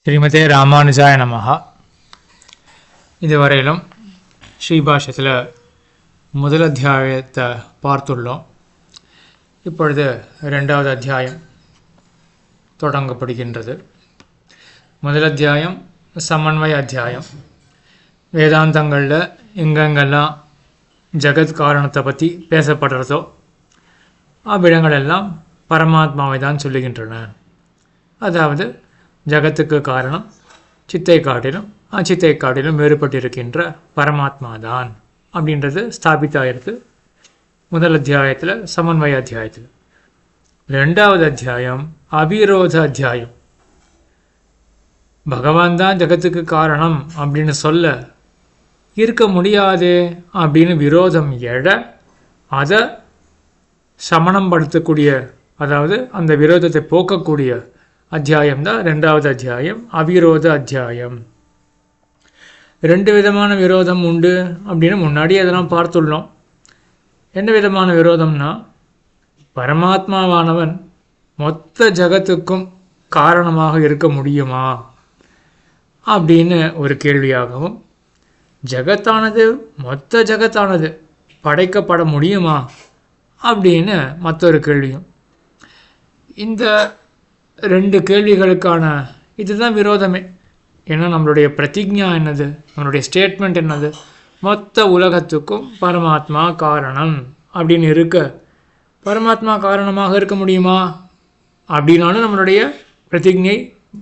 ஸ்ரீமதே ராமானுஜாய நமஹா. இதுவரையிலும் ஸ்ரீபாஷ்யத்தில் முதல் அத்தியாயத்தை பார்த்துள்ளோம். இப்பொழுது இரண்டாவது அத்தியாயம் தொடங்கப்படுகின்றது. முதல் அத்தியாயம் சமன்வய அத்தியாயம். வேதாந்தங்களில் எங்கெங்கெல்லாம் ஜெகத் காரணத்தை பற்றி பேசப்படுறதோ அவ்விடங்களெல்லாம் பரமாத்மாவை தான் சொல்லுகின்றன. அதாவது ஜகத்துக்கு காரணம் சித்தை காட்டிலும் அச்சித்தை காட்டிலும் வேறுபட்டிருக்கின்ற பரமாத்மா தான் அப்படின்றது ஸ்தாபித்தாயிருக்கு முதல் அத்தியாயத்தில், சமன்வய அத்தியாயத்தில். ரெண்டாவது அத்தியாயம் அவிரோத அத்தியாயம். பகவான் தான் ஜகத்துக்கு காரணம் அப்படின்னு சொல்ல இருக்க முடியாது அப்படின்னு விரோதம் எழ அதை சமணம் படுத்தக்கூடிய, அதாவது அந்த விரோதத்தை போக்கக்கூடிய அத்தியாயம் தான் ரெண்டாவது அத்தியாயம் அவிரோத அத்தியாயம். ரெண்டு விதமான விரோதம் உண்டு அப்படின்னு முன்னாடி அதெல்லாம் பார்த்துள்ளோம். என்ன விதமான விரோதம்னா, பரமாத்மாவானவன் மொத்த ஜகத்துக்கும் காரணமாக இருக்க முடியுமா அப்படின்னு ஒரு கேள்வியாகவும், ஜகத்தானது மொத்த ஜகத்தானது படைக்கப்பட முடியுமா அப்படின்னு மற்றொரு கேள்வியும். இந்த ரெண்டு கேள்விகளுக்கான இதுதான் விரோதமே. ஏன்னா நம்மளுடைய பிரதிஜா என்னது, நம்மளுடைய ஸ்டேட்மெண்ட் என்னது, மொத்த உலகத்துக்கும் பரமாத்மா காரணம் அப்படின்னு இருக்க பரமாத்மா காரணமாக இருக்க முடியுமா அப்படின்னாலும் நம்மளுடைய பிரதிஜை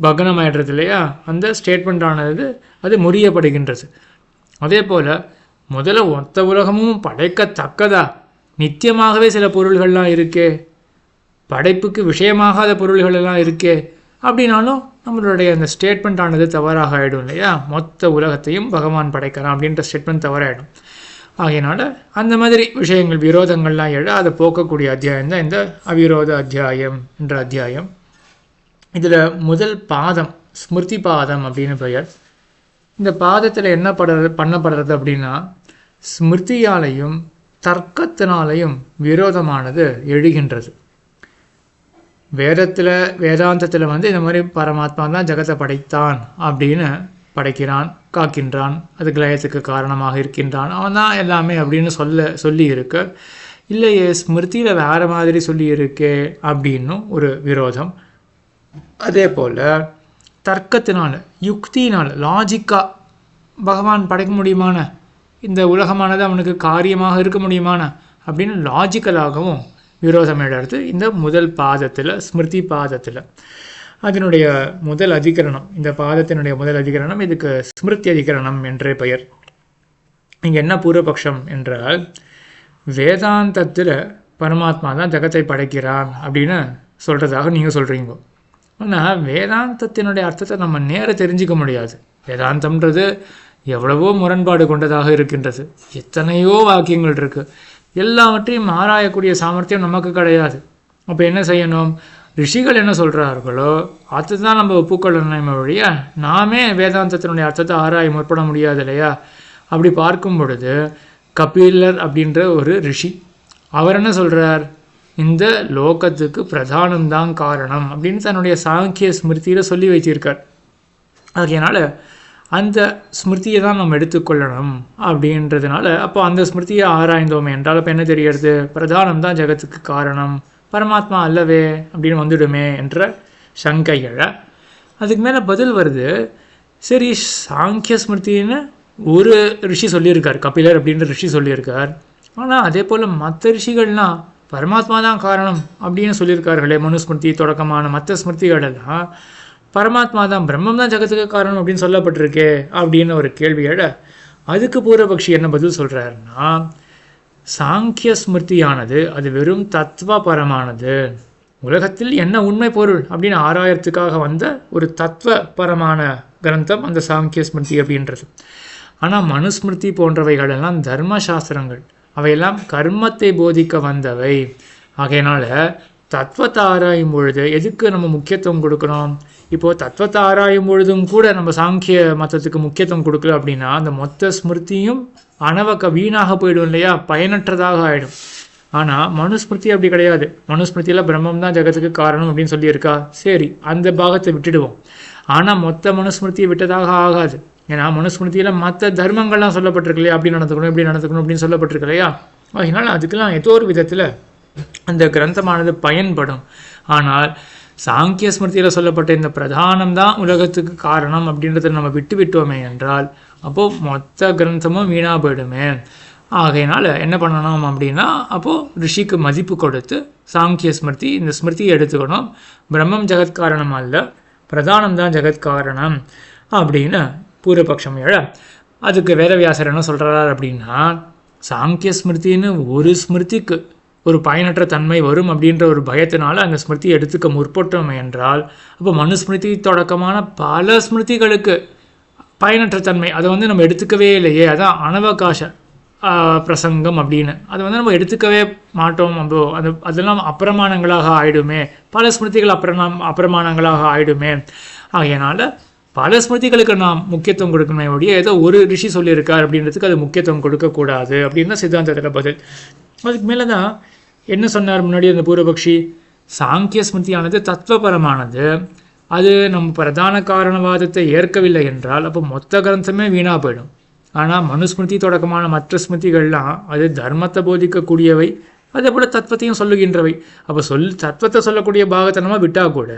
பக்னமாயிடுறது இல்லையா. அந்த ஸ்டேட்மெண்ட் ஆனது அது முறியப்படுகின்றது. அதே போல் முதல்ல மொத்த உலகமும் படைக்கத்தக்கதா நித்தியமாகவே சில பொருள்கள்லாம் இருக்கே, படைப்புக்கு விஷயமாகாத பொருள்கள் எல்லாம் இருக்கே அப்படின்னாலும் நம்மளுடைய அந்த ஸ்டேட்மெண்ட் ஆனது தவறாக ஆகிடும் இல்லையா. மொத்த உலகத்தையும் பகவான் படைக்கிறான் அப்படின்ற ஸ்டேட்மெண்ட் தவறாயிடும். ஆகையினால அந்த மாதிரி விஷயங்கள் விரோதங்கள்லாம் எழ அதை போக்கக்கூடிய அத்தியாயம் தான் இந்த அவிரோத அத்தியாயம் என்ற அத்தியாயம். இதில் முதல் பாதம் ஸ்மிருதி பாதம் அப்படின்னு பெயர். இந்த பாதத்தில் என்ன பண்ணப்படுறது அப்படின்னா, ஸ்மிருதியாலையும் தர்க்கத்தினாலையும் விரோதமானது எழுகின்றது. வேதாந்தத்தில் இந்த மாதிரி பரமாத்மா தான் ஜகத்தை படைத்தான் அப்படின்னு படைக்கிறான், காக்கின்றான், அதுக்கு லயத்துக்கு காரணமாக இருக்கின்றான், அவன் தான் எல்லாமே அப்படின்னு சொல்லி இருக்க. இல்லையே, ஸ்மிருதியில் வேறு மாதிரி சொல்லி இருக்கே அப்படின்னும் ஒரு விரோதம். அதே போல் தர்க்கத்தினால், யுக்தினால், லாஜிக்காக பகவான் படைக்க முடியுமான, இந்த உலகமானது அவனுக்கு காரியமாக இருக்க முடியுமான அப்படின்னு லாஜிக்கலாகவும் விரோதம் எழுது இந்த முதல் பாதத்தில், ஸ்மிருதி பாதத்தில். அதனுடைய முதல் அதிகரணம், இந்த பாதத்தினுடைய முதல் அதிகரணம், இதுக்கு ஸ்மிருதி அதிகரணம் என்றே பெயர். இங்கே என்ன பூர்வபக்ஷம் என்றால், வேதாந்தத்தில் பரமாத்மா தான் ஜகத்தை படைக்கிறான் அப்படின்னு சொல்கிறதாக நீங்கள் சொல்கிறீங்க. ஆனால் வேதாந்தத்தினுடைய அர்த்தத்தை நம்ம நேர தெரிஞ்சிக்க முடியாது. வேதாந்தம்ன்றது எவ்வளவோ முரண்பாடு கொண்டதாக இருக்கின்றது. எத்தனையோ வாக்கியங்கள் இருக்குது. எல்லாவற்றையும் ஆராயக்கூடிய சாமர்த்தியம் நமக்கு கிடையாது. அப்போ என்ன செய்யணும்? ரிஷிகள் என்ன சொல்கிறார்களோ அதுதான் நம்ம ஒப்புக்கொள்ளணும் வழியா நாமே வேதாந்தத்தினுடைய அர்த்தத்தை ஆராய முற்பட முடியாது இல்லையா. அப்படி பார்க்கும் பொழுது கபிலர் அப்படின்ற ஒரு ரிஷி, அவர் என்ன சொல்கிறார், இந்த லோகத்துக்கு பிரதானம்தான் காரணம் அப்படின்னு தன்னுடைய சாங்கிய ஸ்மிருதியில் சொல்லி வச்சிருக்கார். அதனால் அந்த ஸ்மிருதியை தான் நம்ம எடுத்துக்கொள்ளணும் அப்படின்றதுனால, அப்போ அந்த ஸ்மிருதியை ஆராய்ந்தோமே என்றால் அப்போ என்ன தெரியறது, பிரதானம் தான் ஜகத்துக்கு காரணம், பரமாத்மா அல்லவே அப்படின்னு வந்துடுமே என்ற சங்கைகள. அதுக்கு மேலே பதில் வருது, சரி சாங்கிய ஸ்மிருதின்னு ஒரு ரிஷி சொல்லியிருக்கார், கபிலர் அப்படின்ற ரிஷி சொல்லியிருக்கார். ஆனால் அதே போல் மற்ற ரிஷிகள்லாம் பரமாத்மா தான் காரணம் அப்படின்னு சொல்லியிருக்கார்களே. மனுஸ்மிருதி தொடக்கமான மற்ற ஸ்மிருதிகளெல்லாம் பரமாத்மா தான், பிரம்மம் தான் ஜகத்துக்கு காரணம் அப்படின்னு சொல்லப்பட்டிருக்கே அப்படின்னு ஒரு கேள்வியோட அதுக்கு பூர்வபக்ஷி என்ன பதில் சொல்கிறாருன்னா, சாங்கிய ஸ்மிருதியானது அது வெறும் தத்துவபரமானது. உலகத்தில் என்ன உண்மை பொருள் அப்படின்னு ஆராயறதுக்காக வந்த ஒரு தத்துவபரமான கிரந்தம் அந்த சாங்கிய ஸ்மிருதி அப்படின்றது. ஆனால் மனுஸ்மிருதி போன்றவைகளெல்லாம் தர்மசாஸ்திரங்கள், அவையெல்லாம் கர்மத்தை போதிக்க வந்தவை. ஆகையினால தத்துவத்தை ஆராயும் பொழுது எதுக்கு நம்ம முக்கியத்துவம் கொடுக்கணும்? இப்போது தத்துவத்தை ஆராயும் பொழுதும் கூட நம்ம சாங்கிய மதத்துக்கு முக்கியத்துவம் கொடுக்கல அப்படின்னா அந்த மொத்த ஸ்மிருதியும் வீணாக போயிடும் இல்லையா, பயனற்றதாக ஆகிடும். ஆனால் மனுஸ்மிருதி அப்படி கிடையாது. மனுஸ்மிருதியில் பிரம்மம் தான் ஜகத்துக்கு காரணம் அப்படின்னு சொல்லியிருக்கா. சரி, அந்த பாகத்தை விட்டுடுவோம். ஆனால் மொத்த மனுஸ்மிருதியை விட்டதாக ஆகாது. ஏன்னா மனுஸ்மிருதியில் மற்ற தர்மங்கள்லாம் சொல்லப்பட்டிருக்கு இல்லையா, அப்படி நடந்துக்கணும் இப்படி நடந்துக்கணும் அப்படின்னு சொல்லப்பட்டிருக்கு இல்லையா. அதனால் அதுக்கெல்லாம் ஏதோ ஒரு விதத்தில் அந்த கிரந்தமானது பயன்படும். ஆனால் சாங்கிய ஸ்மிருதியில் சொல்லப்பட்ட இந்த பிரதானம் தான் உலகத்துக்கு காரணம் அப்படின்றத நம்ம விட்டு விட்டோமே என்றால் அப்போது மொத்த கிரந்தமும் வீணாக போயிடுமே. ஆகையினால் என்ன பண்ணணும் அப்படின்னா, அப்போது ரிஷிக்கு மதிப்பு கொடுத்து சாங்கிய ஸ்மிருதி இந்த ஸ்மிருதியை எடுத்துக்கணும். பிரம்மம் ஜெகத்காரணம் அல்ல, பிரதானம் தான் ஜெகத்காரணம் அப்படின்னு பூர்வபக்ஷம் எழ, அதுக்கு வேதவியாசர் என்ன சொல்கிறார் அப்படின்னா, சாங்கிய ஸ்மிருதின்னு ஒரு ஸ்மிருதிக்கு ஒரு பயனற்ற தன்மை வரும் அப்படின்ற ஒரு பயத்தினால அந்த ஸ்மிருதியை எடுத்துக்க முற்பட்டோம் என்றால் அப்போ மனுஸ்மிருதி தொடக்கமான பல ஸ்மிருதிகளுக்கு பயனற்ற தன்மை அதை நம்ம எடுத்துக்கவே இல்லையே. அதான் அனவகாச பிரசங்கம் அப்படின்னு அதை நம்ம எடுத்துக்கவே மாட்டோம். அதெல்லாம் அப்பிரமாணங்களாக ஆயிடுமே, பல ஸ்மிருதிகள் அப்பிரமாணங்களாக ஆயிடுமே. ஆகையனால பல ஸ்மிருதிகளுக்கு நாம் முக்கியத்துவம் கொடுக்கணுமே ஒழிய ஏதோ ஒரு ரிஷி சொல்லியிருக்கார் அப்படின்றதுக்கு அது முக்கியத்துவம் கொடுக்கக்கூடாது அப்படின்னு தான் சித்தாந்தத்தில் பதில். அதுக்கு மேலே தான் என்ன சொன்னார் முன்னாடி அந்த பூர்வபக்ஷி, சாங்கிய ஸ்மிருதியானது தத்துவபரமானது, அது நம்ம பிரதான காரணவாதத்தை ஏற்கவில்லை என்றால் அப்போ மொத்த கிரந்தமே வீணாக போயிடும். ஆனால் மனுஸ்மிருதி தொடக்கமான மற்ற ஸ்மிருதிகள்லாம் அது தர்மத்தை போதிக்கக்கூடியவை, அதே போல் தத்துவத்தையும் சொல்லுகின்றவை. அப்போ தத்துவத்தை சொல்லக்கூடிய பாகத்தை நம்ம விட்டால் கூட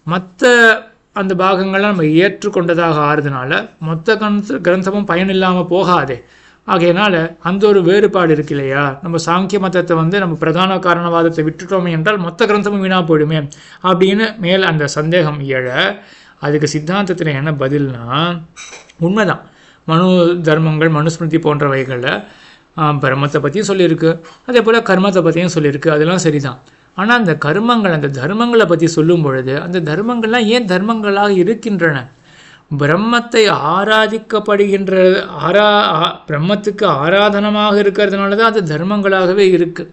மற்ற அந்த பாகங்கள்லாம் நம்ம ஏற்றுக்கொண்டதாக ஆறுதுனால மொத்த கிரந்தமும் பயனில்லாமல் போகாதே. ஆகையினால அந்த ஒரு வேறுபாடு இருக்கு இல்லையா. நம்ம சாங்கிய மதத்தை நம்ம பிரதான காரணவாதத்தை விட்டுட்டோமே என்றால் மொத்த கிரந்தமும் வீணாக போயிடுமே அப்படின்னு மேலே அந்த சந்தேகம் எழ, அதுக்கு சித்தாந்தத்தில் என்ன பதில்னா, உண்மைதான் மனு தர்மங்கள் மனுஸ்மிருதி போன்றவைகளில் பிரம்மத்தை பற்றியும் சொல்லியிருக்கு, அதே போல் கர்மத்தை பற்றியும் சொல்லியிருக்கு, அதெல்லாம் சரிதான். ஆனால் அந்த கர்மங்கள் அந்த தர்மங்களை பற்றி சொல்லும் பொழுது அந்த தர்மங்கள்லாம் ஏன் தர்மங்களாக இருக்கின்றன? பிரம்மத்தை ஆராதிக்கப்படுகின்ற பிரம்மத்துக்கு ஆராதனமாக இருக்கிறதுனால தான் அது தர்மங்களாகவே இருக்குது.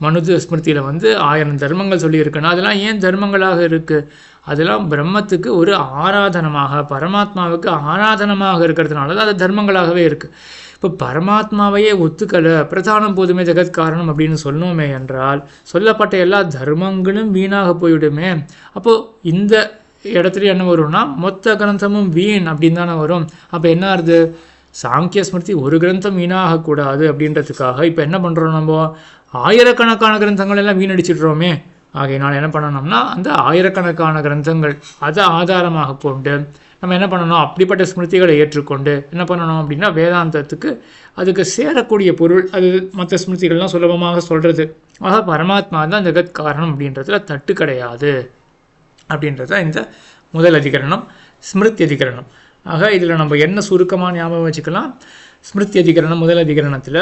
மனு ஸ்மிருதியில் 1000 தர்மங்கள் சொல்லியிருக்குன்னா அதெல்லாம் ஏன் தர்மங்களாக இருக்குது? அதெல்லாம் பிரம்மத்துக்கு ஒரு ஆராதனமாக, பரமாத்மாவுக்கு ஆராதனமாக இருக்கிறதுனால தான் அது தர்மங்களாகவே இருக்குது. இப்போ பரமாத்மாவையே ஒத்துக்கலை, பிரதானம் போதுமே ஜெகத் காரணம் அப்படின்னு சொன்னோமே என்றால் சொல்லப்பட்ட எல்லா தர்மங்களும் வீணாக போய்விடுமே. அப்போது இந்த இடத்துல என்ன வரும்னா மொத்த கிரந்தமும் வீண் அப்படின்னு தானே வரும். அப்போ என்ன ஆகுது, சாங்கிய ஸ்மிருதி ஒரு கிரந்தம் வீணாகக்கூடாது அப்படின்றதுக்காக இப்போ என்ன பண்ணுறோம், நம்ம ஆயிரக்கணக்கான கிரந்தங்கள் எல்லாம் வீணடிச்சிடுறோமே. ஆகையினால் என்ன பண்ணணும்னா அந்த ஆயிரக்கணக்கான கிரந்தங்கள் அதை ஆதாரமாக கொண்டு நம்ம என்ன பண்ணணும், அப்படிப்பட்ட ஸ்மிருதிகளை ஏற்றுக்கொண்டு என்ன பண்ணணும் அப்படின்னா வேதாந்தத்துக்கு அதுக்கு சேரக்கூடிய பொருள் அது மற்ற ஸ்மிருதிகள்லாம் சுலபமாக சொல்கிறது. ஆக பரமாத்மா தான் ஜெகத் காரணம் அப்படின்றதுல தட்டு கிடையாது அப்படின்றத இந்த முதல் அதிகரணம் ஸ்மிருதி அதிகரணம். ஆக இதில் நம்ம என்ன சுருக்கமாக ஞாபகம் வச்சுக்கலாம், ஸ்மிருதி அதிகரணம் முதல் அதிகரணத்தில்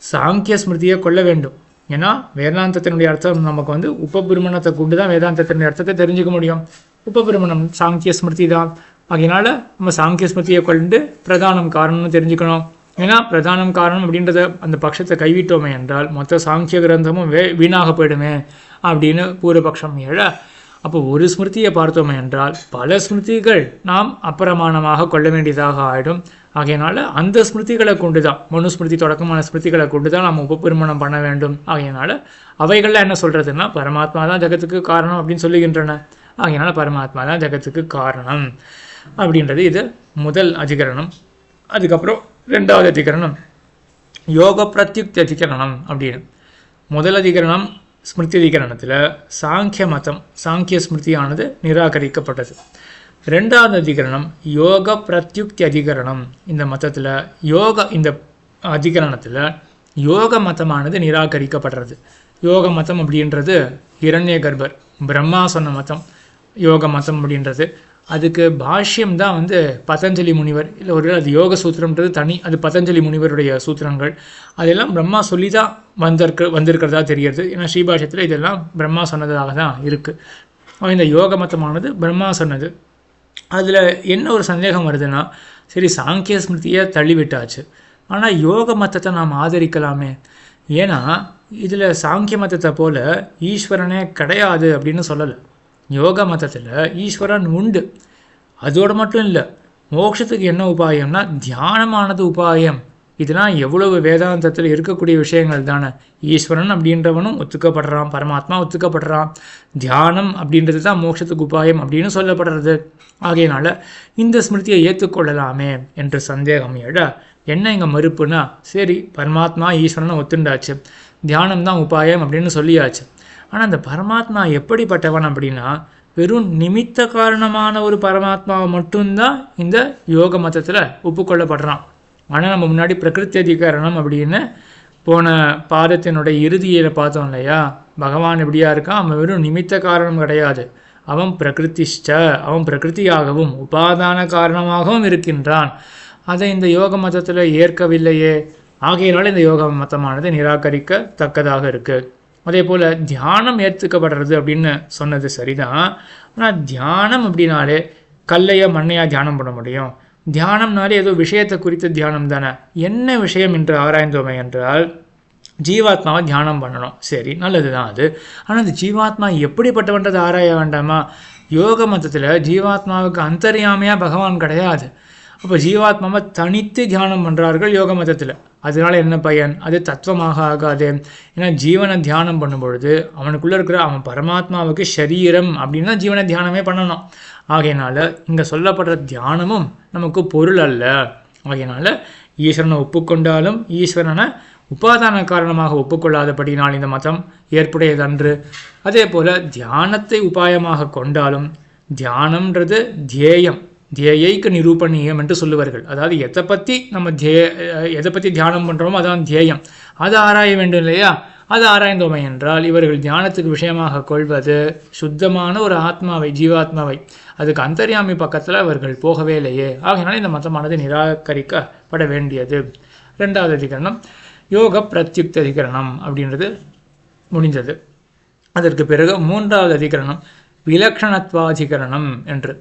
சாங்கிய ஸ்மிருதியை கொள்ள வேண்டும். ஏன்னா வேதாந்தத்தினுடைய அர்த்தம் நமக்கு உபபிரமணத்தை கொண்டு தான் வேதாந்தத்தினுடைய அர்த்தத்தை தெரிஞ்சுக்க முடியும். உபபிரமணம் சாங்கிய ஸ்மிருதி தான். அதனால நம்ம சாங்கிய ஸ்மிருதியை கொண்டு பிரதானம் காரணம்னு தெரிஞ்சுக்கணும். ஏன்னா பிரதானம் காரணம் அப்படின்றத அந்த பட்சத்தை கைவிட்டோமே என்றால் மொத்த சாங்கிய கிரந்தமும் வீணாக போயிடுமே அப்படின்னு பூர்வபக்ஷம் எழ, அப்போ ஒரு ஸ்மிருதியை பார்த்தோமே என்றால் பல ஸ்மிருதிகள் நாம் அப்பிரமாணமாக கொள்ள வேண்டியதாக ஆகிடும். ஆகையினால அந்த ஸ்மிருதிகளை கொண்டு தான் மனுஸ்மிருதி தொடக்கமான ஸ்மிருதிகளை கொண்டு தான் நம்ம உபபிரமணம் பண்ண வேண்டும். ஆகையினால அவைகளில் என்ன சொல்கிறதுன்னா பரமாத்மா தான் ஜெகத்துக்கு காரணம் அப்படின்னு சொல்லுகின்றன. ஆகையினால பரமாத்மா தான் ஜெகத்துக்கு காரணம் அப்படின்றது இது முதல் அதிகரணம். அதுக்கப்புறம் ரெண்டாவது அதிகரணம் யோக பிரத்யுக்தி அதிகரணம் அப்படின்னு. முதல் அதிகரணம் ஸ்மிருதி அதிகரணத்தில் சாங்கிய மதம் சாங்கிய ஸ்மிருதியானது நிராகரிக்கப்பட்டது. ரெண்டாவது அதிகரணம் யோக பிரத்யுக்தி அதிகரணம். இந்த மதத்தில் இந்த அதிகரணத்தில் யோக மதமானது நிராகரிக்கப்படுறது. யோக மதம் அப்படின்றது ஹிரண்ய கர்ப்பர் பிரம்மா சொன்ன மதம் யோக மதம் அப்படின்றது. அதுக்கு பாஷ்யம் தான் பதஞ்சலி முனிவர், இல்லை ஒரு அது யோக சூத்திரம்ன்றது தனி, அது பதஞ்சலி முனிவருடைய சூத்திரங்கள். அதெல்லாம் பிரம்மா சொல்லி தான் வந்திருக்கிறதா தெரிகிறது. ஏன்னா ஸ்ரீபாஷ்யத்தில் இதெல்லாம் பிரம்மா சொன்னதாக தான் இருக்குது. இந்த யோக மதமானது பிரம்மா சொன்னது. அதில் என்ன ஒரு சந்தேகம் வருதுன்னா, சரி சாங்கிய ஸ்மிருதியை தள்ளிவிட்டாச்சு, ஆனால் யோக மதத்தை நாம் ஆதரிக்கலாமே. ஏன்னா இதில் சாங்கிய மதத்தை போல் ஈஸ்வரனே கிடையாது அப்படின்னு சொல்லலை. யோக மதத்தில் ஈஸ்வரன் உண்டு. அதோடு மட்டும் இல்லை, மோட்சத்துக்கு என்ன உபாயம்னா தியானமானது உபாயம். இதெல்லாம் எவ்வளவு வேதாந்தத்தில் இருக்கக்கூடிய விஷயங்கள் தானே. ஈஸ்வரன் அப்படின்றவனும் ஒத்துக்கப்படுறான், பரமாத்மா ஒத்துக்கப்படுறான், தியானம் அப்படின்றது தான் மோட்சத்துக்கு உபாயம் அப்படின்னு சொல்லப்படுறது. ஆகையினால இந்த ஸ்மிருதியை ஏற்றுக்கொள்ளலாமே என்று சந்தேகம் எழ என்ன இங்கே மறுப்புனா, சரி பரமாத்மா ஈஸ்வரனை ஒத்துண்டாச்சு, தியானம் தான் உபாயம் அப்படின்னு சொல்லியாச்சு. ஆனால் அந்த பரமாத்மா எப்படிப்பட்டவன் அப்படின்னா, வெறும் நிமித்த காரணமான ஒரு பரமாத்மாவை மட்டும்தான் இந்த யோக மதத்தில் ஒப்புக்கொள்ளப்படுறான். ஆனால் நம்ம முன்னாடி பிரகிருதி அதிகரணம் அப்படின்னு போன பாதத்தினுடைய இறுதியில் பார்த்தோம் இல்லையா, பகவான் எப்படியா இருக்கான், அவன் வெறும் நிமித்த காரணம் கிடையாது, அவன் பிரகிருதிஷ்ட, அவன் பிரகிருதியாகவும் உபாதான காரணமாகவும் இருக்கின்றான். அதை இந்த யோக மதத்தில் ஏற்கவில்லையே, ஆகையினால இந்த யோக மதமானது நிராகரிக்கத்தக்கதாக இருக்குது. அதே போல் தியானம் ஏற்றுக்கப்படுறது அப்படின்னு சொன்னது சரிதான். ஆனால் தியானம் அப்படின்னாலே கல்லையா மண்ணையா தியானம் பண்ண முடியும்? தியானம்னாலே ஏதோ விஷயத்தை குறித்த தியானம் தானே. என்ன விஷயம் என்று ஆராய்ந்தோமே என்றால் ஜீவாத்மாவை தியானம் பண்ணணும், சரி நல்லது தான் அது. ஆனால் அந்த ஜீவாத்மா எப்படிப்பட்டவன்றதை ஆராய வேண்டாமா? யோக மதத்தில் ஜீவாத்மாவுக்கு அந்தர்யாமையாக பகவான் கிடையாது. அப்போ ஜீவாத்மாவை தனித்து தியானம் பண்ணுறார்கள் யோக மதத்தில். அதனால என்ன பயன்? அது தத்துவமாக ஆகாது. ஏன்னா ஜீவனை தியானம் பண்ணும்பொழுது அவனுக்குள்ளே இருக்கிற அவன் பரமாத்மாவுக்கு சரீரம் அப்படின்னு தான் ஜீவனை தியானமே பண்ணணும். ஆகையினால இங்கே சொல்லப்படுற தியானமும் நமக்கு பொருள் அல்ல. ஆகையினால ஈஸ்வரனை ஒப்புக்கொண்டாலும் ஈஸ்வரனை உபாதான காரணமாக ஒப்புக்கொள்ளாதபடினால் இந்த மதம் ஏற்புடையதன்று. அதே போல் தியானத்தை உபாயமாக கொண்டாலும் தியானம்ன்றது தியேயம், தியைக்கு நிரூபணீயம் என்று சொல்லுவார்கள். அதாவது எதை பற்றி தியானம் பண்ணுறோமோ அதான் தியேயம், அதை ஆராய வேண்டும் இல்லையா? அது ஆராய்ந்தோமை என்றால் இவர்கள் தியானத்துக்கு விஷயமாக கொள்வது சுத்தமான ஒரு ஆத்மாவை, ஜீவாத்மாவை. அதுக்கு அந்தர்யாமி பக்கத்தில் அவர்கள் போகவே இல்லையே. ஆகையினால இந்த மதமானது நிராகரிக்கப்பட வேண்டியது. 2வது அதிகரணம் யோக பிரத்யுக்த அதிகரணம் அப்படின்றது முடிந்தது. அதற்கு பிறகு 3வது அதிகரணம் விலக்ஷணத்வாதிகரணம் என்று.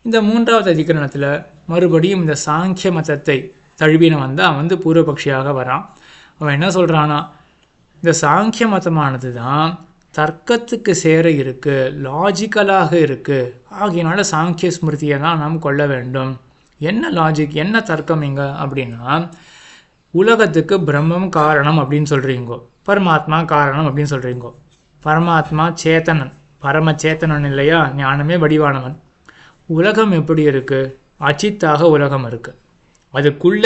இந்த 3வது அதிகரணத்தில் மறுபடியும் இந்த சாங்கிய மதத்தை தழுவினவன் தான் வந்து பூர்வபக்ஷியாக வரான். அவன் என்ன சொல்கிறான்னா, இந்த சாங்கிய மதமானது தான் தர்க்கத்துக்கு சேர இருக்குது, லாஜிக்கலாக இருக்குது. ஆகையினால சாங்கிய ஸ்மிருதியை தான் நாம் கொள்ள வேண்டும். என்ன லாஜிக், என்ன தர்க்கம் இங்கே அப்படின்னா, உலகத்துக்கு பிரம்மம் காரணம் அப்படின்னு சொல்கிறீங்கோ, பரமாத்மா காரணம் அப்படின்னு சொல்கிறீங்கோ. பரமாத்மா சேத்தனன், பரம சேத்தனன் இல்லையா, ஞானமே வடிவானவன். உலகம் எப்படி இருக்குது? அச்சித்தாக உலகம் இருக்குது. அதுக்குள்ள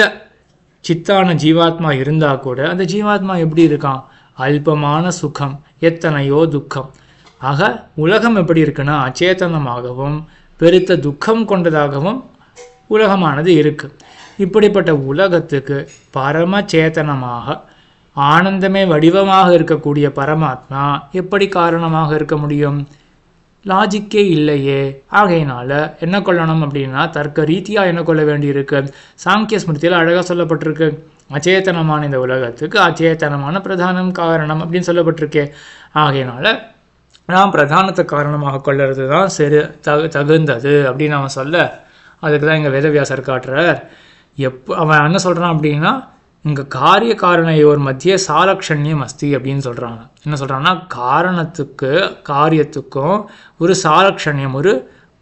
சித்தான ஜீவாத்மா இருந்தால் கூட அந்த ஜீவாத்மா எப்படி இருக்கான்? அல்பமான சுகம், எத்தனையோ துக்கம். ஆக உலகம் எப்படி இருக்குன்னா அச்சேதனமாகவும் பெருத்த துக்கம் கொண்டதாகவும் உலகமானது இருக்குது. இப்படிப்பட்ட உலகத்துக்கு பரம சேத்தனமாக ஆனந்தமே வடிவமாக இருக்கக்கூடிய பரமாத்மா எப்படி காரணமாக இருக்க முடியும்? லாஜிக்கே இல்லையே. ஆகையினால என்ன கொள்ளணும் அப்படின்னா தர்க்க ரீதியாக என்ன கொள்ள வேண்டியிருக்கு? சாங்கிய ஸ்மிருதியில் அழகாக சொல்லப்பட்டிருக்கு, அச்சேதனமான இந்த உலகத்துக்கு அச்சேதனமான பிரதானம் காரணம் அப்படின்னு சொல்லப்பட்டிருக்கே. ஆகையினால நாம் பிரதானத்தை காரணமாக கொள்ளுறது தான் சரி தகுந்தது அப்படின்னு அவன் சொல்ல, அதுக்கு தான் இங்கே வேதவியாசர் காட்டுறார். அவன் என்ன சொல்கிறான் அப்படின்னா, இங்கே காரிய காரணையோர் மத்திய சாலக்ஷண்யம் அஸ்தி அப்படின்னு சொல்கிறாங்க. என்ன சொல்கிறான்னா, காரியத்துக்கும் ஒரு சாலக்ஷண்யம், ஒரு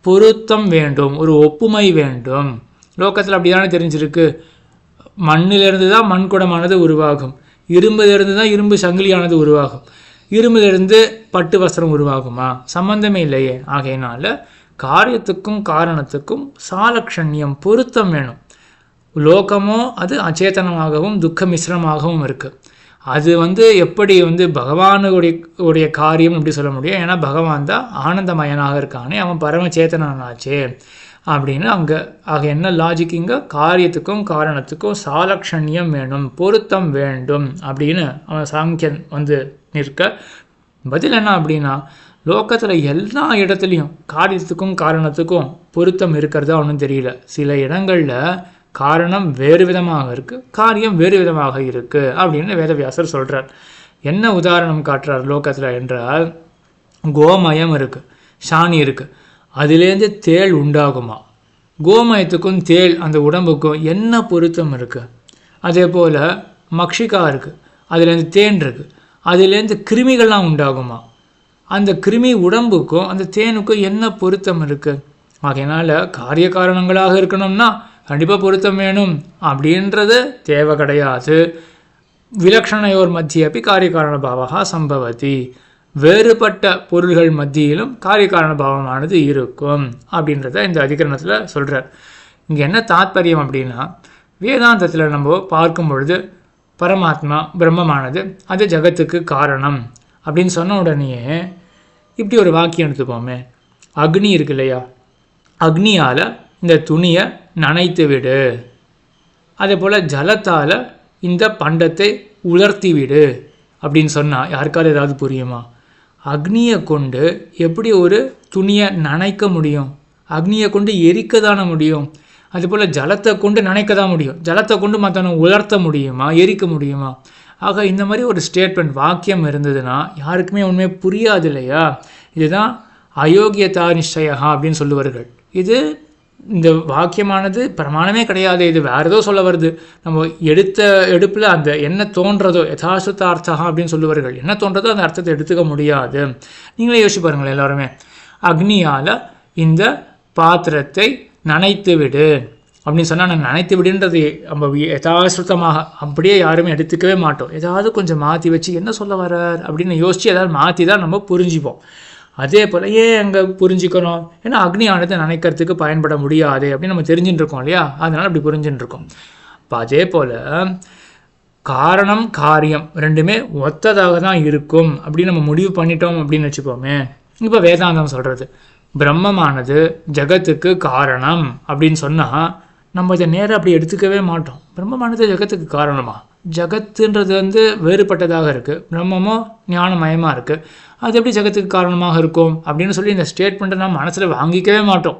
பொருத்தம் வேண்டும், ஒரு ஒப்புமை வேண்டும். லோகத்தில் அப்படி தானே தெரிஞ்சிருக்கு. மண்ணிலிருந்து தான் மண் குடமானது உருவாகும், இரும்பிலிருந்து தான் இரும்பு சங்கிலியானது உருவாகும், இரும்பிலிருந்து பட்டு வஸ்திரம் உருவாகுமா? சம்பந்தமே இல்லையே. ஆகையினால காரியத்துக்கும் காரணத்துக்கும் சாலக்ஷண்யம், பொருத்தம் வேணும். லோகமோ அது அச்சேதனமாகவும் துக்க மிஸ்ரமாகவும் இருக்குது. அது எப்படி பகவானுடைய காரியம் எப்படி சொல்ல முடியும்? ஏன்னா பகவான் தான் ஆனந்தமயனாக இருக்கானே, அவன் பரமச்சேதனாச்சே அப்படின்னு அங்கே. ஆக என்ன லாஜிக்? இங்கே காரியத்துக்கும் காரணத்துக்கும் சாலக்ஷண்யம் வேணும், பொருத்தம் வேண்டும் அப்படின்னு அவன் சாங்கியன் நிற்க. பதில் என்ன அப்படின்னா, லோகத்தில் எல்லா இடத்துலையும் காரியத்துக்கும் காரணத்துக்கும் பொருத்தம் இருக்கிறதா ஒன்றும் தெரியல. சில இடங்களில் காரணம் வேறு விதமாக இருக்குது, காரியம் வேறு விதமாக இருக்குது அப்படின்னு வேதவியாசர் சொல்கிறார். என்ன உதாரணம் காட்டுறார் லோகத்தில் என்றால், கோமயம் இருக்குது, சாணி இருக்குது, அதுலேருந்து தேள் உண்டாகுமா? கோமயத்துக்கும் தேள் அந்த உடம்புக்கும் என்ன பொருத்தம் இருக்குது? அதே போல் மக்ஷிகா இருக்குது, அதுலேருந்து தேன் இருக்குது, அதுலேருந்து கிருமிகள்லாம் உண்டாகுமா? அந்த கிருமி உடம்புக்கும் அந்த தேனுக்கும் என்ன பொருத்தம் இருக்குது? ஆகையினால காரிய காரணங்களாக இருக்கணும்னா கண்டிப்பாக பொருத்தம் வேணும் அப்படின்றது தேவை கிடையாது. விலக்ஷணையோர் மத்திய அப்படி காரியகாரண பாவகா சம்பவதி, வேறுபட்ட பொருள்கள் மத்தியிலும் காரியகாரண பாவமானது இருக்கும் அப்படின்றத இந்த அதிகரணத்தில் சொல்கிறார். இங்கே என்ன தாத்பரியம் அப்படின்னா, வேதாந்தத்தில் நம்ம பார்க்கும் பொழுது பரமாத்மா பிரம்மமானது அது ஜகத்துக்கு காரணம் அப்படின்னு சொன்ன உடனேயே இப்படி ஒரு வாக்கியம் எடுத்துப்போமே, அக்னி இருக்கு இல்லையா, அக்னியால் இந்த துணியை நனைத்து விடு, அதே போல் ஜலத்தால் இந்த பண்டத்தை உலர்த்தி விடு அப்படின்னு சொன்னால் யாருக்காவது ஏதாவது புரியுமா? அக்னியை கொண்டு எப்படி ஒரு துணியை நனைக்க முடியும்? அக்னியை கொண்டு எரிக்க தானே முடியும். அதுபோல் ஜலத்தை கொண்டு நனைக்க தான் முடியும். ஜலத்தை கொண்டு மற்றவனை உலர்த்த முடியுமா? எரிக்க முடியுமா? ஆக இந்த மாதிரி ஒரு ஸ்டேட்மெண்ட் வாக்கியம் இருந்ததுன்னா யாருக்குமே உண்மையை புரியாது இல்லையா? இதுதான் அயோக்கியதா நிச்சயா அப்படின்னு சொல்லுவார்கள். இது இந்த வாக்கியமானது பிரமாணமே கிடையாது, இது வேறு ஏதோ சொல்ல வருது. நம்ம எடுப்பில் அந்த என்ன தோன்றதோ யதாசுத்தார்த்தா அப்படின்னு சொல்லுவார்கள். என்ன தோன்றதோ அந்த அர்த்தத்தை எடுத்துக்க முடியாது. நீங்களே யோசிச்சு பாருங்கள் எல்லாருமே. அக்னியால் இந்த பாத்திரத்தை நனைத்து விடு அப்படின்னு சொன்னால், நான் நனைத்து விடுன்றது நம்ம யதாசுத்தமாக அப்படியே யாருமே எடுத்துக்கவே மாட்டோம். ஏதாவது கொஞ்சம் மாற்றி வச்சு என்ன சொல்ல வர்றார் அப்படின்னு யோசித்து ஏதாவது மாற்றி தான் நம்ம புரிஞ்சுப்போம். அதே போல் ஏன் அங்கே புரிஞ்சுக்கணும்? ஏன்னா அக்னியானதை நினைக்கிறதுக்கு பயன்பட முடியாது அப்படின்னு நம்ம தெரிஞ்சுட்டு இருக்கோம் இல்லையா? அதனால் அப்படி புரிஞ்சுட்டு இருக்கோம். இப்போ அதே போல் காரணம் காரியம் ரெண்டுமே ஒத்ததாக தான் இருக்கும் அப்படின்னு நம்ம முடிவு பண்ணிட்டோம் அப்படின்னு வச்சுப்போமே. இப்போ வேதாந்தம் சொல்கிறது பிரம்மமானது ஜகத்துக்கு காரணம் அப்படின்னு சொன்னால் நம்ம இதை நேராக அப்படி எடுத்துக்கவே மாட்டோம். பிரம்மமானது ஜகத்துக்கு காரணமா? ஜகத்துன்றது வேறுபட்டதாக இருக்குது, பிரம்மமோ ஞானமயமாக இருக்குது. அது எப்படி ஜகத்துக்கு காரணமாக இருக்கும் அப்படின்னு சொல்லி இந்த ஸ்டேட்மெண்ட்டை நம்ம மனசில் வாங்கிக்கவே மாட்டோம்.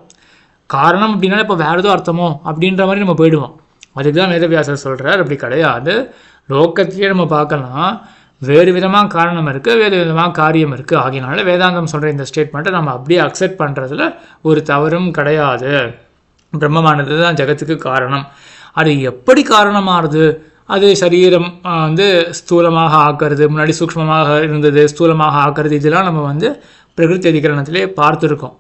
காரணம் அப்படின்னால இப்போ வேறு ஏதோ அர்த்தமோ அப்படின்ற மாதிரி நம்ம போயிடுவோம். அதுக்கு தான் வேதவியாசர் சொல்கிறார், அப்படி கிடையாது. லோக்கத்திலே நம்ம பார்க்கலாம், வேறு விதமாக காரணம் இருக்குது, வேறு விதமாக காரியம் இருக்குது. ஆகியனால வேதாந்தம் சொல்கிற இந்த ஸ்டேட்மெண்ட்டை நம்ம அப்படியே அக்செப்ட் பண்ணுறதுல ஒரு தவறும் கிடையாது. பிரம்மமானது தான் ஜகத்துக்கு காரணம். அது எப்படி காரணமாகுது? அது சரீரம் ஸ்தூலமாக ஆக்கிறது, முன்னாடி சூக்ஷ்மமாக இருந்தது ஸ்தூலமாக ஆக்கிறது, இதெல்லாம் நம்ம பிரகிருதி அதிகரணத்திலே பார்த்துருக்கோம்.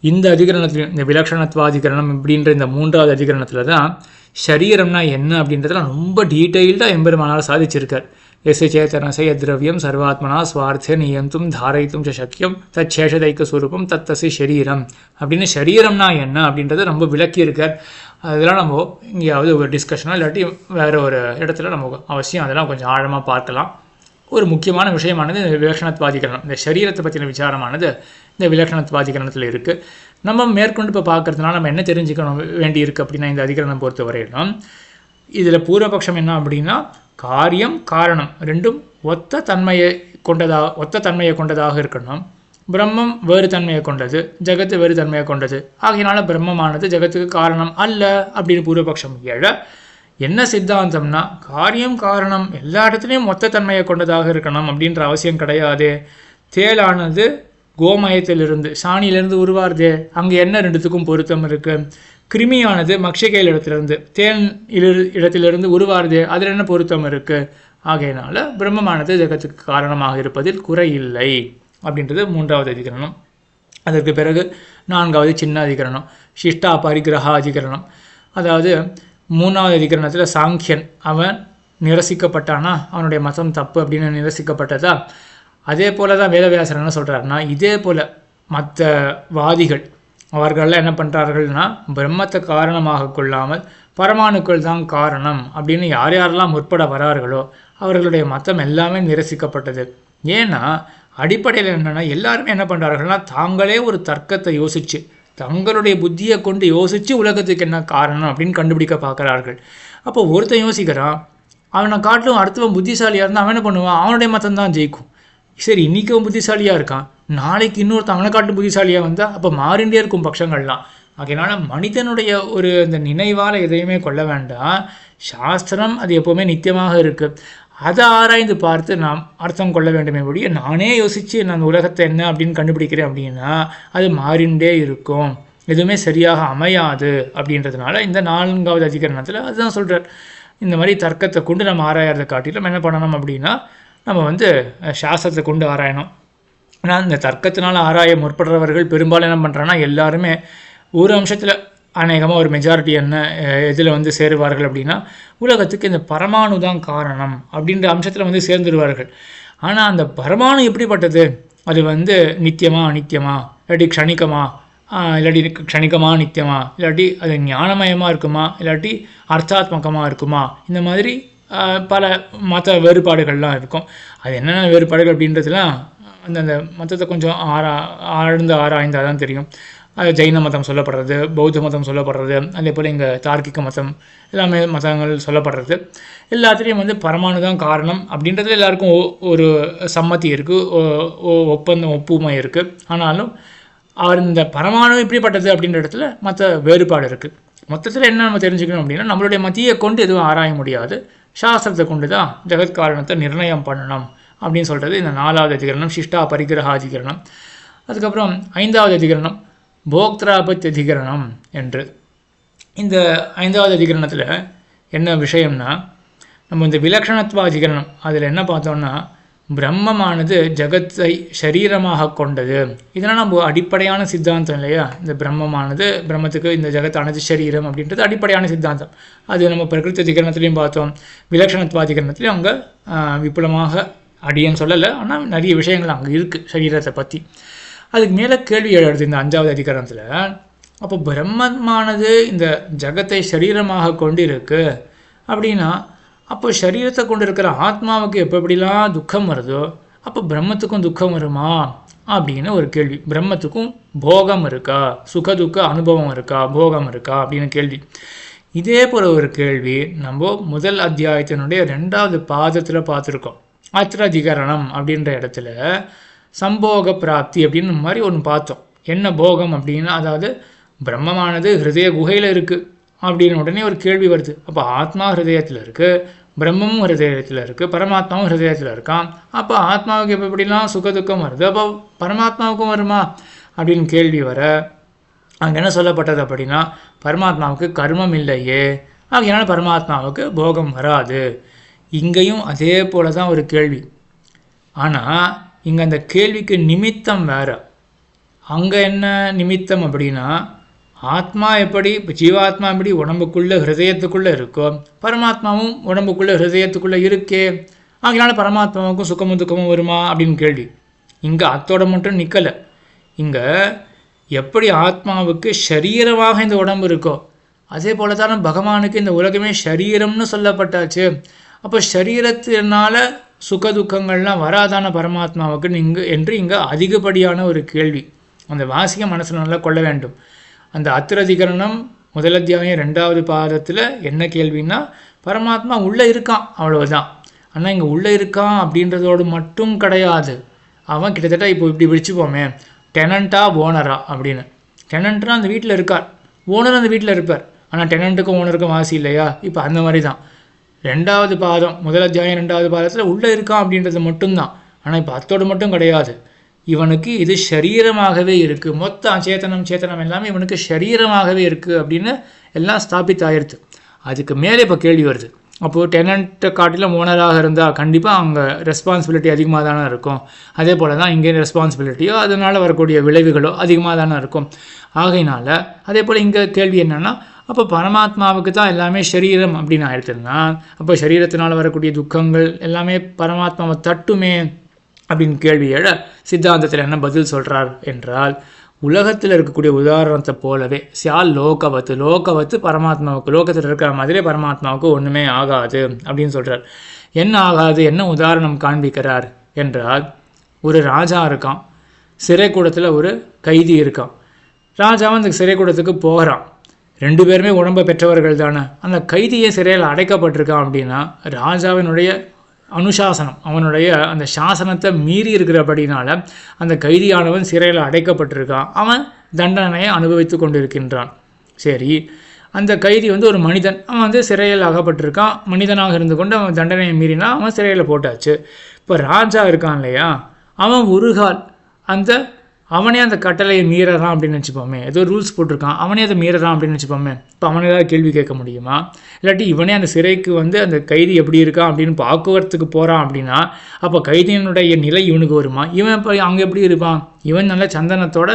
இந்த அதிகரணத்திலையும் இந்த விலக்ஷணத்வாதிகரணம் இப்படின்ற இந்த 3வது அதிகரணத்தில் தான் சரீரம்னா என்ன அப்படின்றதெல்லாம் ரொம்ப டீட்டெயில்டாக எம்பெருமானால் சாதிச்சிருக்கார். எஸ்ய சேத்தனசை திரவியம் சர்வாத்மனா ஸ்வார்த்த நியந்தும் தாரயித்தும் சக்கியம் தச்சேஷதைக்க சுரூபம் தத்தசி சரீரம் அப்படின்னு சரீரம்னா என்ன அப்படின்றத ரொம்ப விளக்கியிருக்கார். அதெல்லாம் நம்ம எங்கேயாவது ஒரு டிஸ்கஷனோ இல்லாட்டி வேறு ஒரு இடத்துல நம்ம அவசியம் அதெல்லாம் கொஞ்சம் ஆழமாக பார்க்கலாம். ஒரு முக்கியமான விஷயமானது இந்த விலக்ஷணத்வாதிகரணம், இந்த சரீரத்தை பற்றின விசாரமானது இந்த விலக்ஷணத்வாதிகரணத்தில் இருக்குது. நம்ம மேற்கொண்டு இப்போ பார்க்குறதுனால நம்ம என்ன தெரிஞ்சுக்கணும் வேண்டியிருக்கு அப்படின்னா, இந்த அதிகரணம் பொறுத்த வரையிலும் இதில் பூர்வபக்ஷம் என்ன அப்படின்னா, காரியம் காரணம் ரெண்டும் ஒத்த தன்மையை கொண்டதாக இருக்கணும். பிரம்மம் வேறு தன்மையை கொண்டது, ஜகத்து வேறு தன்மையை கொண்டது. ஆகையினால பிரம்மமானது ஜகத்துக்கு காரணம் அல்ல அப்படின்னு பூர்வபக்ஷம் எழ, என்ன சித்தாந்தம்னா காரியம் காரணம் எல்லா இடத்துலையும் மொத்த தன்மையை கொண்டதாக இருக்கணும் அப்படின்ற அவசியம் கிடையாது. தேலானது கோமயத்திலிருந்து சாணியிலிருந்து உருவாருதே, அங்கே என்ன ரெண்டுத்துக்கும் பொருத்தம் இருக்குது. கிருமியானது மக்ஷிகையில் இடத்திலிருந்து தேன் இடத்திலிருந்து உருவாருதே, அதில் என்ன பொருத்தம் இருக்குது. ஆகையினால பிரம்மமானது ஜகத்துக்கு காரணமாக இருப்பதில் குறை இல்லை அப்படின்றது 3வது அதிகரணம். அதற்கு பிறகு 4வது சின்ன அதிகரணம் சிஷ்டா பரிகிரகா அதிகரணம். அதாவது 3வது அதிகரணத்தில் சாங்கியன் அவன் நிரசிக்கப்பட்டானா, அவனுடைய மதம் தப்பு அப்படின்னு நிரசிக்கப்பட்டதா. அதே போல தான் வேதவியாசர் என்ன சொல்கிறாருன்னா, இதே போல் மற்ற வாதிகள் அவர்களெல்லாம் என்ன பண்ணுறார்கள்னா, பிரம்மத்தை காரணமாக கொள்ளாமல் பரமாணுக்கள் தான் காரணம் அப்படின்னு யாரெல்லாம் முற்பட வரார்களோ அவர்களுடைய மதம் எல்லாமே நிரசிக்கப்பட்டது. ஏன்னா அடிப்படையில் என்னென்னா, எல்லாருமே என்ன பண்ணுறார்கள்னா, தாங்களே ஒரு தர்க்கத்தை யோசித்து தங்களுடைய புத்தியை கொண்டு யோசித்து உலகத்துக்கு என்ன காரணம் அப்படின்னு கண்டுபிடிக்க பார்க்குறார்கள். அப்போ ஒருத்தன் யோசிக்கிறான், அவனை காட்டிலும் அடுத்தவன் புத்திசாலியாக இருந்தால் அவன் என்ன பண்ணுவான், அவனுடைய மதம் தான் ஜெயிக்கும். சரி, இன்றைக்கி அவன் புத்திசாலியாக இருக்கான், நாளைக்கு இன்னொருத்தன் அவனை காட்டு புத்திசாலியாக வந்தால் அப்போ மாறிண்டே இருக்கும் பட்சங்கள்லாம். அதனால மனிதனுடைய ஒரு இந்த நினைவால் எதையுமே கொள்ள வேண்டாம். சாஸ்திரம் அது எப்போவுமே நித்தியமாக இருக்குது, அதை ஆராய்ந்து பார்த்து நாம் அர்த்தம் கொள்ள வேண்டுமே ஒழிய நானே யோசித்து நான் உலகத்தை என்ன அப்படின்னு கண்டுபிடிக்கிறேன் அப்படின்னா அது மாறிண்டே இருக்கும், எதுவுமே சரியாக அமையாது. அப்படின்றதுனால இந்த 4வது அதிகரணத்தில் அதுதான் சொல்கிறார். இந்த மாதிரி தர்க்கத்தை கொண்டு நம்ம ஆராயறதை காட்டிலும் என்ன பண்ணணும் அப்படின்னா, நம்ம சாஸ்திரத்தை கொண்டு ஆராயணும். ஆனால் இந்த தர்க்கத்தினால் ஆராய முற்படுறவர்கள் பெரும்பாலும் என்ன பண்ணுறாங்கன்னா, எல்லாருமே ஒரு அம்சத்தில் அநேகமாக ஒரு மெஜாரிட்டி என்ன இதில் வந்து சேருவார்கள் அப்படின்னா, உலகத்துக்கு இந்த பரமாணு தான் காரணம் அப்படின்ற அம்சத்தில் வந்து சேர்ந்துருவார்கள். ஆனால் அந்த பரமாணு எப்படிப்பட்டது? அது வந்து நித்தியமா அநித்தியமா, இல்லாட்டி க்ஷணிக்கமா, இல்லாட்டி க்ஷணிக்கமா நித்தியமா, இல்லாட்டி அது ஞானமயமாக இருக்குமா, இல்லாட்டி அர்த்தாத்மகமாக இருக்குமா, இந்த மாதிரி பல மத வேறுபாடுகள்லாம் இருக்கும். அது என்னென்ன வேறுபாடுகள் அப்படின்றதுலாம் அந்தந்த மதத்தை கொஞ்சம் ஆழ்ந்து ஆராய்ந்தால் தான் தெரியும். அது ஜெயின மதம் சொல்லப்படுறது, பௌத்த மதம் சொல்லப்படுறது, அதே போல் இங்கே தார்க்கிக மதம், எல்லாமே மதங்கள் சொல்லப்படுறது. எல்லாத்துலேயும் வந்து பரமாணு தான் காரணம் அப்படின்றதுல எல்லாருக்கும் ஒரு சம்மதி இருக்குது, ஒப்புமை இருக்குது. ஆனாலும் இந்த பரமாணு இப்படிப்பட்டது அப்படின்ற இடத்துல மற்ற வேறுபாடு இருக்குது. மொத்தத்தில் என்ன நம்ம தெரிஞ்சுக்கணும் அப்படின்னா, நம்மளுடைய மத்தியை கொண்டு எதுவும் ஆராய முடியாது, சாஸ்திரத்தை கொண்டு தான் ஜெகத்காரணத்தை நிர்ணயம் பண்ணணும் அப்படின்னு சொல்கிறது இந்த 4வது அதிகரணம், சிஷ்டா பரிகிரகாதிகரணம். அதுக்கப்புறம் 5வது அதிகரணம் போக்திராபத்தி அதிகரணம் என்று. இந்த 5வது அதிகரணத்தில் என்ன விஷயம்னா, நம்ம இந்த விலக்ஷணத்துவாதிகரணம் அதில் என்ன பார்த்தோம்னா, பிரம்மமானது ஜகத்தை சரீரமாக கொண்டது. இதெல்லாம் நம்ம அடிப்படையான சித்தாந்தம் இல்லையா? இந்த பிரம்மத்துக்கு இந்த ஜகத்தானது சரீரம் அப்படின்றது அடிப்படையான சித்தாந்தம். அது நம்ம பிரகிருதி அதிகரணத்துலையும் பார்த்தோம், விலக்ஷணத்துவாதிகரணத்துலையும் அங்கே விப்புலமாக அடியன்னு சொல்லலை, ஆனால் நிறைய விஷயங்கள் அங்கே இருக்குது சரீரத்தை பற்றி. அதுக்கு மேலே கேள்வி எழுது இந்த 5வது அதிகரணத்தில். அப்போ பிரம்மமானது இந்த ஜகத்தை சரீரமாக கொண்டு இருக்கு அப்படின்னா, அப்போ சரீரத்தை கொண்டு இருக்கிற ஆத்மாவுக்கு எப்படிலாம் துக்கம் வருதோ அப்போ பிரம்மத்துக்கும் துக்கம் வருமா அப்படின்னு ஒரு கேள்வி. பிரம்மத்துக்கும் போகம் இருக்கா, சுகதுக்க அனுபவம் இருக்கா, போகம் இருக்கா அப்படின்னு கேள்வி. இதே போல் ஒரு கேள்வி நம்ம முதல் அத்தியாயத்தினுடைய 2வது பாதத்தில் பார்த்துருக்கோம். அத்திரதிகரணம் அப்படின்ற இடத்துல சம்போக பிராப்தி அப்படின்னு மாதிரி ஒன்று பார்த்தோம். என்ன போகம் அப்படின்னா, அதாவது பிரம்மமானது ஹிருதய குகையில் இருக்குது அப்படின்னு உடனே ஒரு கேள்வி வருது. அப்போ ஆத்மா ஹிருதயத்தில் இருக்குது, பிரம்மமும் ஹிருதயத்தில் இருக்குது, பரமாத்மாவும் ஹிருதயத்தில் இருக்கான். அப்போ ஆத்மாவுக்கு எப்படிலாம் சுகதுக்கம் வருது, அப்போ பரமாத்மாவுக்கும் வருமா அப்படின்னு கேள்வி வர, அங்கே என்ன சொல்லப்பட்டது அப்படின்னா, பரமாத்மாவுக்கு கர்மம் இல்லையே, அதனால் பரமாத்மாவுக்கு போகம் வராது. இங்கேயும் அதே போல தான் ஒரு கேள்வி. ஆனால் இங்கே அந்த கேள்விக்கு நிமித்தம் வேறு. அங்கே என்ன நிமித்தம் அப்படின்னா, ஆத்மா எப்படி ஜீவாத்மா எப்படி உடம்புக்குள்ளே ஹிருதயத்துக்குள்ளே இருக்கோ, பரமாத்மாவும் உடம்புக்குள்ளே ஹிருதயத்துக்குள்ளே இருக்கே, அதனால பரமாத்மாவுக்கும் சுகமும் துக்கமும் வருமா அப்படின்னு கேள்வி. இங்கே அத்தோட மட்டும் நிற்கலை. இங்கே எப்படி ஆத்மாவுக்கு சரீரமாக இந்த உடம்பு இருக்கோ, அதே போல தானே பகவானுக்கு இந்த உலகமே சரீரம்னு சொல்லப்பட்டாச்சு. அப்போ சரீரத்தினால சுகதுக்கங்கள்லாம் வராதான பரமாத்மாவுக்கு என்று இங்கே அதிகப்படியான ஒரு கேள்வி அந்த வாசிக மனசில் நல்லா கொள்ள வேண்டும். அந்த அத்திரதிகரணம் முதல் அத்தியாயம் 2வது பாதத்தில் என்ன கேள்வின்னா, பரமாத்மா உள்ளே இருக்கான் அவ்வளவுதான். ஆனால் இங்கே உள்ளே இருக்கான் அப்படின்றதோடு மட்டும் கிடையாது. அவன் கிட்டத்தட்ட இப்போ இப்படி பிடிச்சுப்போமே, டெனண்டா ஓனரா அப்படின்னு. டெனண்ட்னா அந்த வீட்டில் இருக்கார், ஓனர் அந்த வீட்டில் இருப்பார். ஆனால் டெனண்ட்டுக்கும் ஓனருக்கும் வாசி இல்லையா? இப்போ அந்த மாதிரி தான் 2வது பாதம் முதல் அத்தியாயம் 2வது பாதத்தில் உள்ளே இருக்கான் அப்படின்றது மட்டும்தான். ஆனால் இப்போ அத்தோடு மட்டும் கிடையாது, இவனுக்கு இது சரீரமாகவே இருக்குது. மொத்த சேத்தனம் எல்லாமே இவனுக்கு சரீரமாகவே இருக்குது அப்படின்னு எல்லாம் ஸ்தாபித்தாயிருது. அதுக்கு மேலே இப்போ கேள்வி வருது, அப்போது டெனண்ட்டை காட்டிலும் ஓனராக இருந்தால் கண்டிப்பாக அங்கே ரெஸ்பான்சிபிலிட்டி அதிகமாக தானே இருக்கும். அதே போல் தான் இங்கே ரெஸ்பான்சிபிலிட்டியோ அதனால் வரக்கூடிய விளைவுகளோ அதிகமாக தானே இருக்கும். ஆகையினால அதே போல் இங்கே கேள்வி என்னென்னா, அப்போ பரமாத்மாவுக்கு தான் எல்லாமே சரீரம் அப்படின்னு ஆயிடுச்சுன்னா, அப்போ சரீரத்தினால் வரக்கூடிய துக்கங்கள் எல்லாமே பரமாத்மாவை தட்டுமே அப்படின்னு கேள்வி எழ, சித்தாந்தத்தில் என்ன பதில் சொல்கிறார் என்றால், உலகத்தில் இருக்கக்கூடிய உதாரணத்தை போலவே சியால் லோகவத்து பரமாத்மாவுக்கு லோகத்தில் இருக்கிற மாதிரி பரமாத்மாவுக்கு ஒன்றுமே ஆகாது அப்படின்னு சொல்கிறார். என்ன ஆகாது, என்ன உதாரணம் காண்பிக்கிறார் என்றால், ஒரு ராஜா இருக்கான், சிறைக்கூடத்தில் ஒரு கைதி இருக்கான். ராஜாவும் அந்த சிறைக்கூடத்துக்கு போகிறான். 2 பேருமே உடம்பை பெற்றவர்கள் தானே. அந்த கைதியை சிறையில் அடைக்கப்பட்டிருக்கான் அப்படின்னா, ராஜாவினுடைய அனுசாசனம், அவனுடைய அந்த சாசனத்தை மீறி இருக்கிறபடினால அந்த கைதியானவன் சிறையில் அடைக்கப்பட்டிருக்கான். அவன் தண்டனையை அனுபவித்து கொண்டிருக்கின்றான். சரி, அந்த கைதி ஒரு மனிதன், அவன் சிறையில் அகப்பட்டிருக்கான். மனிதனாக இருந்து கொண்டு அவன் தண்டனையை மீறினா அவன் சிறையில் போட்டாச்சு. இப்போ ராஜா இருக்கான் இல்லையா, அவன் ஒரு கால் அவனே அந்த கட்டளையை மீறறான் அப்படின்னு வச்சுப்போமே, ஏதோ ரூல்ஸ் போட்டிருக்கான், அவனே அதை மீறறான் அப்படின்னு வச்சுப்போமே. இப்போ அவனை ஏதாவது கேள்வி கேட்க முடியுமா? இல்லாட்டி இவனே அந்த சிறைக்கு அந்த கைதி எப்படி இருக்கான் அப்படின்னு பார்க்கறதுக்கு போகிறான் அப்படின்னா, அப்போ கைதியினுடைய நிலை இவனுக்கு வருமா? இவன் இப்போ அங்கே எப்படி இருப்பான்? இவன் நல்ல சந்தனத்தோட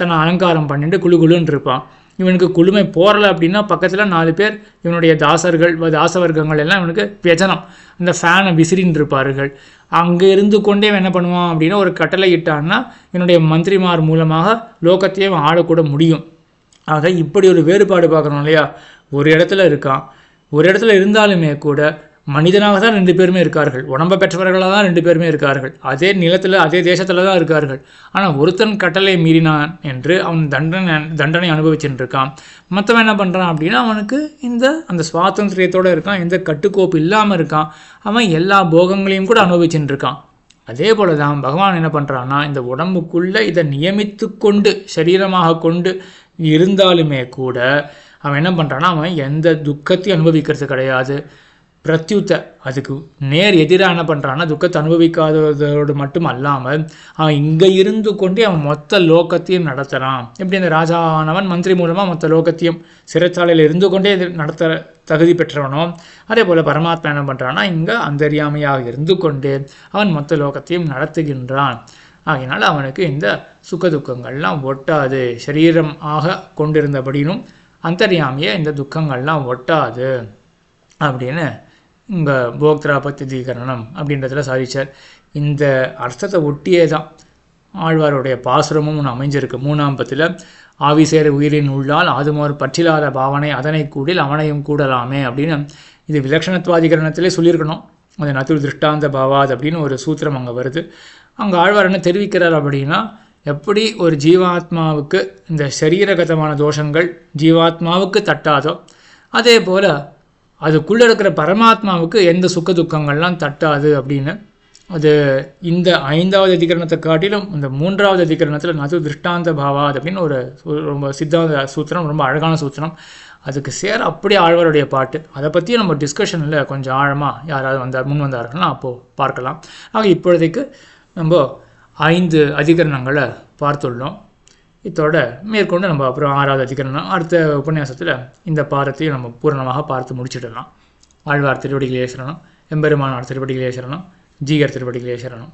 தன்னை அலங்காரம் பண்ணிட்டு குழுன்னு இருப்பான். இவனுக்கு குளுமை போறலை அப்படின்னா பக்கத்தில் 4 பேர் இவனுடைய தாசவர்க்கங்கள் எல்லாம் இவனுக்கு வியஜனம், அந்த ஃபேனை விசிறின்னு இருப்பார்கள். அங்கே இருந்து கொண்டே என்ன பண்ணுவான் அப்படின்னா ஒரு கட்டளை இட்டான்னா என்னுடைய மந்திரிமார் மூலமாக லோகத்தையே ஆளக்கூட முடியும். ஆக இப்படி ஒரு வேறுபாடு பார்க்கணும் இல்லையா. ஒரு இடத்துல இருக்கான், ஒரு இடத்துல இருந்தாலுமே கூட மனிதனாக தான் 2 பேருமே இருக்கார்கள், உடம்பை பெற்றவர்களாக தான் 2 பேருமே இருக்கார்கள், அதே நிலத்தில் அதே தேசத்தில் தான் இருக்கார்கள். ஆனால் ஒருத்தன் கட்டளை மீறினான் என்று அவன் தண்டனை அனுபவிச்சுட்டு இருக்கான். மற்றவன் என்ன பண்ணுறான் அப்படின்னா அவனுக்கு அந்த சுவாதந்திரியத்தோடு இருக்கான், எந்த கட்டுக்கோப்பு இல்லாமல் இருக்கான், அவன் எல்லா போகங்களையும் கூட அனுபவிச்சுட்டு இருக்கான். அதே போல தான் பகவான் என்ன பண்ணுறான்னா இந்த உடம்புக்குள்ளே இதை நியமித்து கொண்டு சரீரமாக கொண்டு இருந்தாலுமே கூட அவன் என்ன பண்ணுறான்னா அவன் எந்த துக்கத்தையும் அனுபவிக்கிறது கிடையாது. பிரத்யுத்த அதுக்கு நேர் எதிராக என்ன பண்ணுறான்னா துக்கத்தை அனுபவிக்காததோடு மட்டும் அல்லாமல் அவன் இங்கே இருந்து கொண்டே அவன் மொத்த லோகத்தையும் நடத்துகிறான். எப்படி அந்த ராஜாவானவன் மந்திரி மூலமாக மொத்த லோகத்தையும் சிறைச்சாலையில் இருந்து கொண்டே நடத்த தகுதி பெற்றவனோ அதே போல் பரமாத்மா என்ன பண்ணுறான்னா இங்கே அந்தரியாமையாக இருந்து கொண்டு அவன் மொத்த லோகத்தையும் நடத்துகின்றான். ஆகையினால் அவனுக்கு இந்த சுக துக்கங்கள்லாம் ஒட்டாது, சரீரம் ஆக கொண்டிருந்தபடினும் அந்தரியாமையை இந்த துக்கங்கள்லாம் ஒட்டாது அப்படின்னு இங்கே போக்திராபத்தியதீகரணம் அப்படின்றதுல சாதிச்சார். இந்த அர்த்தத்தை ஒட்டியே தான் ஆழ்வாருடைய பாசுரமும் ஒன்று அமைஞ்சிருக்கு. 3ஆம் பத்தில் ஆவிசேர உயிரின் உள்ளால் அதுமோர் பற்றிலாத பாவனை அதனை கூடில் அவனையும் கூடலாமே அப்படின்னு இது விலக்ஷணத்வாதிகரணத்திலே சொல்லியிருக்கணும். அது நத்துர் திருஷ்டாந்த பாவாத் அப்படின்னு ஒரு சூத்திரம் அங்கே வருது. அங்கே ஆழ்வார் என்ன தெரிவிக்கிறார் அப்படின்னா எப்படி ஒரு ஜீவாத்மாவுக்கு இந்த சரீரகதமான தோஷங்கள் ஜீவாத்மாவுக்கு தட்டாதோ அதே போல் அதுக்குள்ளே இருக்கிற பரமாத்மாவுக்கு எந்த சுக்க துக்கங்கள்லாம் தட்டாது அப்படின்னு. அது இந்த 5வது அதிகரணத்தை காட்டிலும் இந்த 3வது அதிகரணத்தில் நது திருஷ்டாந்த பாவாத் அப்படின்னு ஒரு ரொம்ப சித்தாந்த சூத்திரம், ரொம்ப அழகான சூத்திரம். அதுக்கு அப்படியே ஆழ்வாருடைய பாட்டு, அதை பற்றியும் நம்ம டிஸ்கஷனில் கொஞ்சம் ஆழமாக யாராவது முன் வந்தார்கள்னா அப்போது பார்க்கலாம். ஆக இப்பொழுதைக்கு நம்ம 5 அதிகரணங்களை பார்த்துள்ளோம். இதோட மேற்கொண்டு நம்ம அப்புறம் 6வது அதிகரணம் அடுத்த உபன்யாசத்தில் இந்த பாடத்தையும் நம்ம பூரணமாக பார்த்து முடிச்சிடலாம். ஆழ்வார் திருவடிகளே சரணம், எம்பெருமானார் திருவடிகளே சரணம், ஜீகர் திருவடிகளே சரணம்.